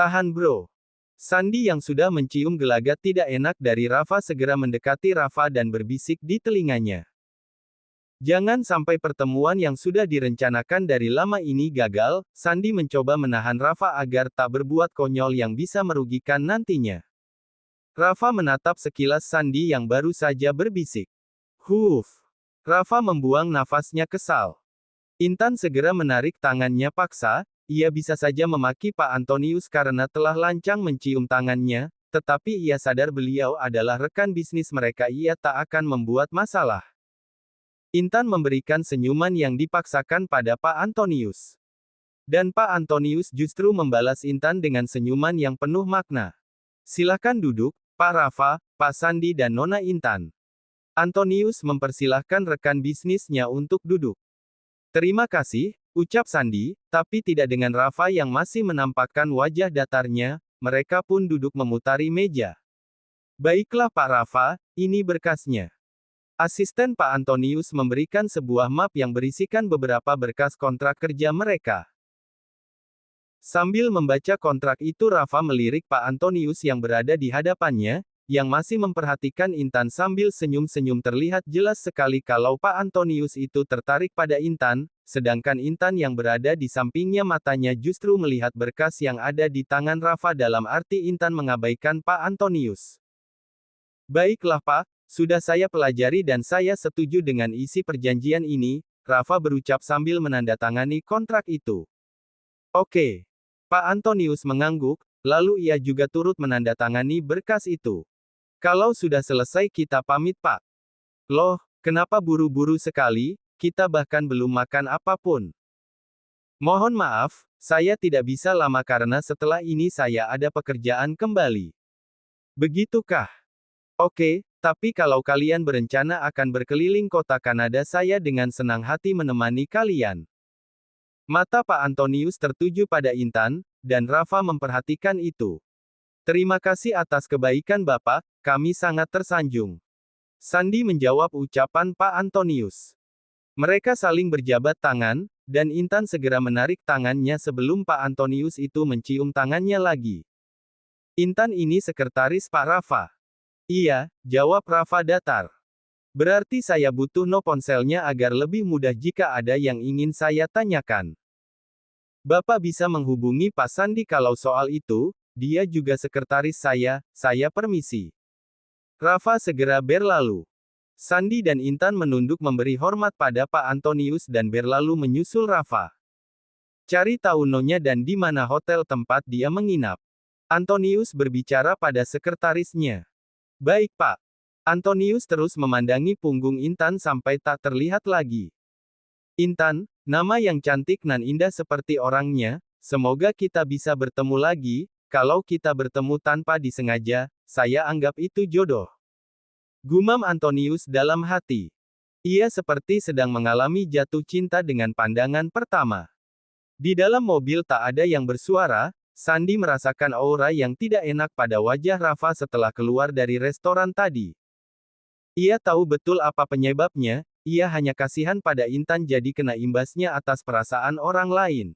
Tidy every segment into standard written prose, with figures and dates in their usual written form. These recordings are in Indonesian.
Tahan bro. Sandi yang sudah mencium gelagat tidak enak dari Rafa segera mendekati Rafa dan berbisik di telinganya. Jangan sampai pertemuan yang sudah direncanakan dari lama ini gagal. Sandi mencoba menahan Rafa agar tak berbuat konyol yang bisa merugikan nantinya. Rafa menatap sekilas Sandi yang baru saja berbisik. Huff. Rafa membuang nafasnya kesal. Intan segera menarik tangannya paksa. Ia bisa saja memaki Pak Antonius karena telah lancang mencium tangannya, tetapi ia sadar beliau adalah rekan bisnis mereka. Ia tak akan membuat masalah. Intan memberikan senyuman yang dipaksakan pada Pak Antonius. Dan Pak Antonius justru membalas Intan dengan senyuman yang penuh makna. Silakan duduk, Pak Rafa, Pak Sandi dan Nona Intan. Antonius mempersilahkan rekan bisnisnya untuk duduk. Terima kasih, ucap Sandi, tapi tidak dengan Rafa yang masih menampakkan wajah datarnya. Mereka pun duduk memutari meja. Baiklah Pak Rafa, ini berkasnya. Asisten Pak Antonius memberikan sebuah map yang berisikan beberapa berkas kontrak kerja mereka. Sambil membaca kontrak itu Rafa melirik Pak Antonius yang berada di hadapannya, yang masih memperhatikan Intan sambil senyum-senyum. Terlihat jelas sekali kalau Pak Antonius itu tertarik pada Intan, sedangkan Intan yang berada di sampingnya matanya justru melihat berkas yang ada di tangan Rafa, dalam arti Intan mengabaikan Pak Antonius. Baiklah Pak, sudah saya pelajari dan saya setuju dengan isi perjanjian ini, Rafa berucap sambil menandatangani kontrak itu. Oke. Pak Antonius mengangguk, lalu ia juga turut menandatangani berkas itu. Kalau sudah selesai kita pamit Pak. Loh, kenapa buru-buru sekali, kita bahkan belum makan apapun. Mohon maaf, saya tidak bisa lama karena setelah ini saya ada pekerjaan kembali. Begitukah? Oke, tapi kalau kalian berencana akan berkeliling kota Kanada saya dengan senang hati menemani kalian. Mata Pak Antonius tertuju pada Intan, dan Rafa memperhatikan itu. Terima kasih atas kebaikan Bapak, kami sangat tersanjung. Sandi menjawab ucapan Pak Antonius. Mereka saling berjabat tangan, dan Intan segera menarik tangannya sebelum Pak Antonius itu mencium tangannya lagi. Intan ini sekretaris Pak Rafa. Iya, jawab Rafa datar. Berarti saya butuh no ponselnya agar lebih mudah jika ada yang ingin saya tanyakan. Bapak bisa menghubungi Pak Sandi kalau soal itu. Dia juga sekretaris saya permisi. Rafa segera berlalu. Sandi dan Intan menunduk memberi hormat pada Pak Antonius dan berlalu menyusul Rafa. Cari tahu nonya dan di mana hotel tempat dia menginap. Antonius berbicara pada sekretarisnya. Baik Pak. Antonius terus memandangi punggung Intan sampai tak terlihat lagi. Intan, nama yang cantik nan indah seperti orangnya, semoga kita bisa bertemu lagi. Kalau kita bertemu tanpa disengaja, saya anggap itu jodoh. Gumam Antonius dalam hati. Ia seperti sedang mengalami jatuh cinta dengan pandangan pertama. Di dalam mobil tak ada yang bersuara, Sandi merasakan aura yang tidak enak pada wajah Rafa setelah keluar dari restoran tadi. Ia tahu betul apa penyebabnya, ia hanya kasihan pada Intan jadi kena imbasnya atas perasaan orang lain.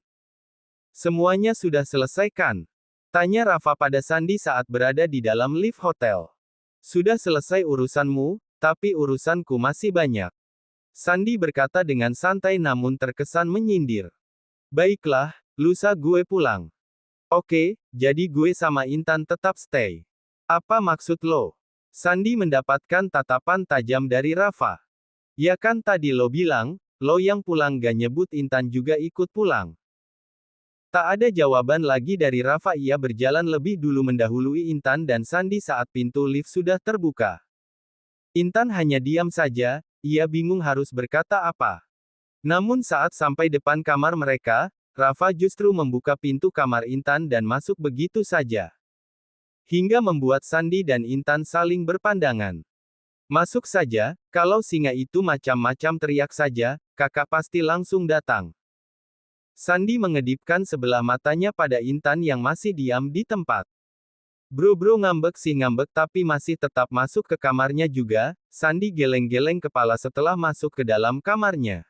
Semuanya sudah selesai kan? Tanya Rafa pada Sandi saat berada di dalam lift hotel. Sudah selesai urusanmu, tapi urusanku masih banyak. Sandi berkata dengan santai namun terkesan menyindir. Baiklah, lusa gue pulang. Oke, jadi gue sama Intan tetap stay. Apa maksud lo? Sandi mendapatkan tatapan tajam dari Rafa. Ya kan tadi lo bilang, lo yang pulang gak nyebut Intan juga ikut pulang. Tak ada jawaban lagi dari Rafa. Ia berjalan lebih dulu mendahului Intan dan Sandi saat pintu lift sudah terbuka. Intan hanya diam saja, ia bingung harus berkata apa. Namun saat sampai depan kamar mereka, Rafa justru membuka pintu kamar Intan dan masuk begitu saja. Hingga membuat Sandi dan Intan saling berpandangan. Masuk saja, kalau singa itu macam-macam teriak saja, kakak pasti langsung datang. Sandi mengedipkan sebelah matanya pada Intan yang masih diam di tempat. Bro ngambek sih ngambek tapi masih tetap masuk ke kamarnya juga. Sandi geleng-geleng kepala setelah masuk ke dalam kamarnya.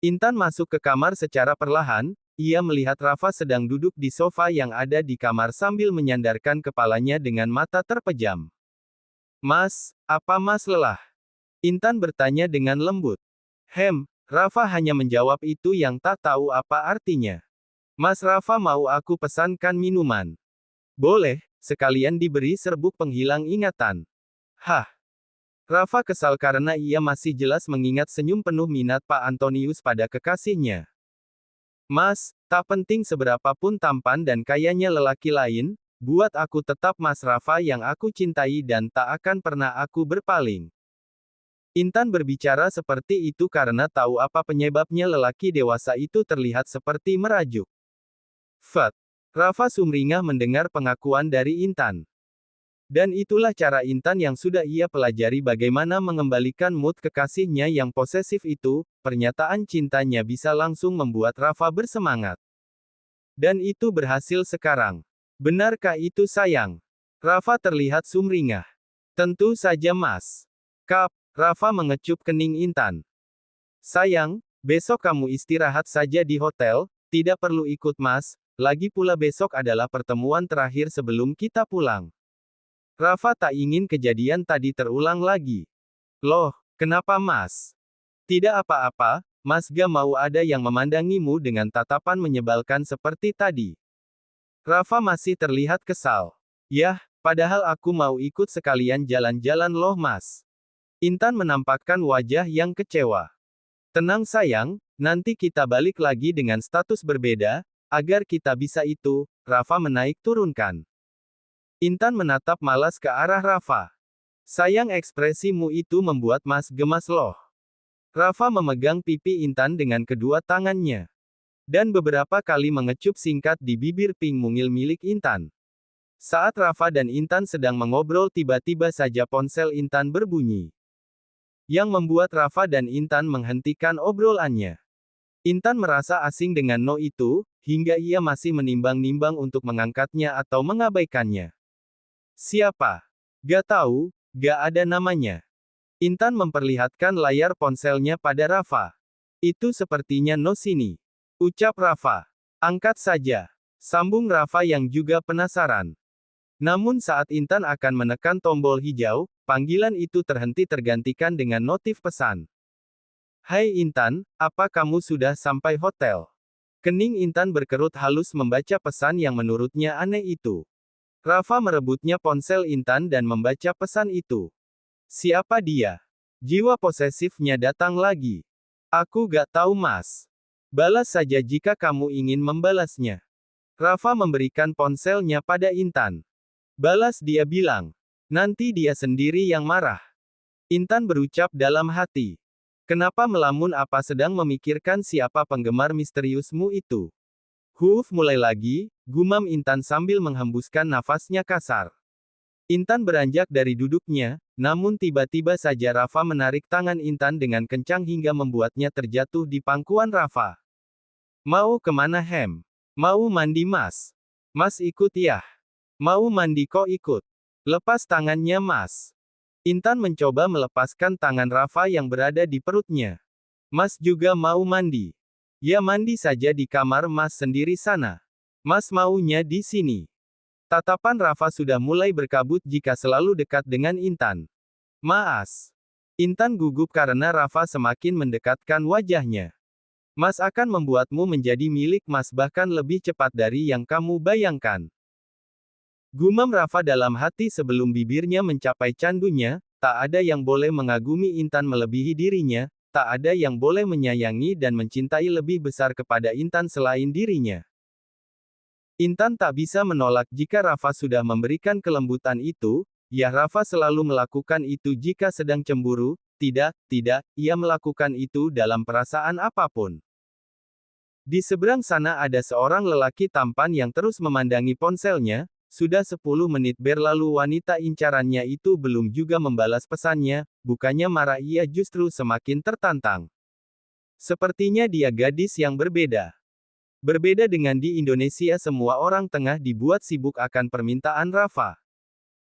Intan masuk ke kamar secara perlahan, ia melihat Rafa sedang duduk di sofa yang ada di kamar sambil menyandarkan kepalanya dengan mata terpejam. Mas, apa Mas lelah? Intan bertanya dengan lembut. Rafa hanya menjawab itu yang tak tahu apa artinya. Mas Rafa mau aku pesankan minuman. Boleh, sekalian diberi serbuk penghilang ingatan. Hah. Rafa kesal karena ia masih jelas mengingat senyum penuh minat Pak Antonius pada kekasihnya. Mas, tak penting seberapapun tampan dan kayanya lelaki lain, buat aku tetap Mas Rafa yang aku cintai dan tak akan pernah aku berpaling. Intan berbicara seperti itu karena tahu apa penyebabnya lelaki dewasa itu terlihat seperti merajuk. Rafa sumringah mendengar pengakuan dari Intan. Dan itulah cara Intan yang sudah ia pelajari bagaimana mengembalikan mood kekasihnya yang posesif itu, pernyataan cintanya bisa langsung membuat Rafa bersemangat. Dan itu berhasil sekarang. Benarkah itu sayang? Rafa terlihat sumringah. Tentu saja Mas. Rafa mengecup kening Intan. Sayang, besok kamu istirahat saja di hotel, tidak perlu ikut Mas, lagi pula besok adalah pertemuan terakhir sebelum kita pulang. Rafa tak ingin kejadian tadi terulang lagi. Loh, kenapa Mas? Tidak apa-apa, Mas gak mau ada yang memandangimu dengan tatapan menyebalkan seperti tadi. Rafa masih terlihat kesal. Yah, padahal aku mau ikut sekalian jalan-jalan loh Mas. Intan menampakkan wajah yang kecewa. Tenang sayang, nanti kita balik lagi dengan status berbeda, agar kita bisa itu, Rafa menaik turunkan. Intan menatap malas ke arah Rafa. Sayang ekspresimu itu membuat Mas gemas loh. Rafa memegang pipi Intan dengan kedua tangannya. Dan beberapa kali mengecup singkat di bibir pink mungil milik Intan. Saat Rafa dan Intan sedang mengobrol tiba-tiba saja ponsel Intan berbunyi. Yang membuat Rafa dan Intan menghentikan obrolannya. Intan merasa asing dengan no itu, hingga ia masih menimbang-nimbang untuk mengangkatnya atau mengabaikannya. Siapa? Gak tahu, gak ada namanya. Intan memperlihatkan layar ponselnya pada Rafa. Itu sepertinya no sini. Ucap Rafa. Angkat saja. Sambung Rafa yang juga penasaran. Namun saat Intan akan menekan tombol hijau, panggilan itu terhenti tergantikan dengan notif pesan. Hai Intan, apa kamu sudah sampai hotel? Kening Intan berkerut halus membaca pesan yang menurutnya aneh itu. Rafa merebutnya ponsel Intan dan membaca pesan itu. Siapa dia? Jiwa posesifnya datang lagi. Aku gak tahu Mas. Balas saja jika kamu ingin membalasnya. Rafa memberikan ponselnya pada Intan. Balas dia bilang. Nanti dia sendiri yang marah. Intan berucap dalam hati. Kenapa melamun apa sedang memikirkan siapa penggemar misteriusmu itu? Mulai lagi, gumam Intan sambil menghembuskan nafasnya kasar. Intan beranjak dari duduknya, namun tiba-tiba saja Rafa menarik tangan Intan dengan kencang hingga membuatnya terjatuh di pangkuan Rafa. Mau kemana Mau mandi Mas? Mas ikut ya? Mau mandi kok ikut? Lepas tangannya Mas. Intan mencoba melepaskan tangan Rafa yang berada di perutnya. Mas juga mau mandi. Ya mandi saja di kamar Mas sendiri sana. Mas maunya di sini. Tatapan Rafa sudah mulai berkabut jika selalu dekat dengan Intan. Maas. Intan gugup karena Rafa semakin mendekatkan wajahnya. Mas akan membuatmu menjadi milik Mas bahkan lebih cepat dari yang kamu bayangkan. Gumam Rafa dalam hati sebelum bibirnya mencapai candunya, tak ada yang boleh mengagumi Intan melebihi dirinya, tak ada yang boleh menyayangi dan mencintai lebih besar kepada Intan selain dirinya. Intan tak bisa menolak jika Rafa sudah memberikan kelembutan itu, ya Rafa selalu melakukan itu jika sedang cemburu, tidak, ia melakukan itu dalam perasaan apapun. Di seberang sana ada seorang lelaki tampan yang terus memandangi ponselnya. Sudah 10 menit berlalu wanita incarannya itu belum juga membalas pesannya, bukannya marah ia justru semakin tertantang. Sepertinya dia gadis yang berbeda. Berbeda dengan di Indonesia semua orang tengah dibuat sibuk akan permintaan Rafa.